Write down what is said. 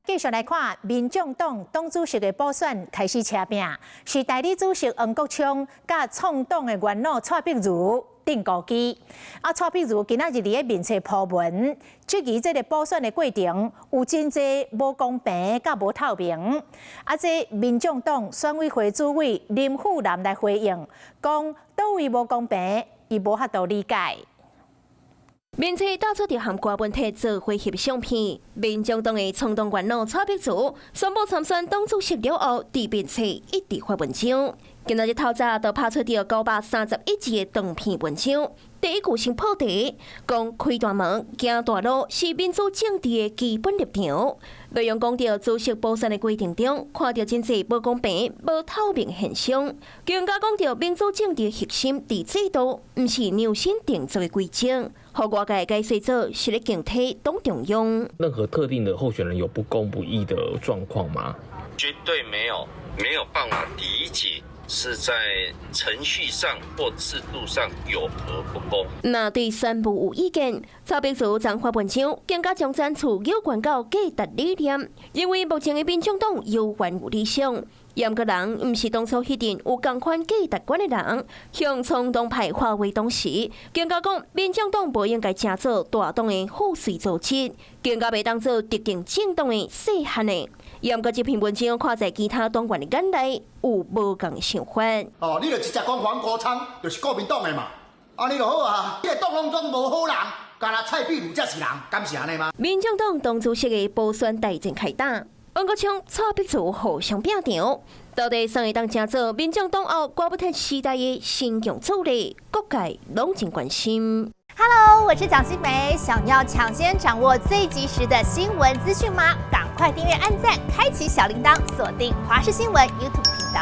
继续来看，民众党党主席的补选开始车拼，是代理主席黄国昌甲创党的元老蔡碧如定高机。蔡碧如今仔日伫个面册铺文，质疑这个补选的过程有真侪无公平甲无透明。这民众党选委会主委林富南来回应，讲倒位无公平，伊无法度理解。 面册打出条含瓜问题做回翕相片，民众党的创党元老蔡碧如宣布参选党主席了后，伫面册一直发文章。今仔日透早就拍出条931字的长篇文章，第一句先破题，讲开大门、行大路是民主政治的基本立场。内容讲到主席补选的过程中，看到真侪无公平、无透明现象，更加讲到民主政治的核心伫制度，毋是量身定做的规则。 和外界解释者是咧警惕党中央。任何特定的候选人有不公不义的状况吗？绝对没有，没有办法理解是在程序上或制度上有何不公。那对宣布有意见，蔡碧如曾发文章，更加将战术有关到价值理念，认为目前的民众党有原有理想。 严个人毋是当初迄阵有共款价值观的人，向创党派化为党时，更加讲民众党无应该成做大党的附随组织，更加袂当做特定政党的细汉的。严个这篇文章看在其他党员的眼内有无共想法。哦，你就直接讲黄国昌就是国民党的嘛，安尼就好啊。你个党拢总无好人，干那蔡壁如才是人，敢是安尼吗？民众党党主席的补选大战开打。 黄国昌、蔡碧如互相拼场，到底谁会当成做民众党后瓜不特时代的新强主力？各界拢真关心。Hello， 我是蒋欣梅，想要抢先掌握最及时的新闻资讯吗？赶快订阅、按赞、开启小铃铛，锁定华视新闻 YouTube 频道。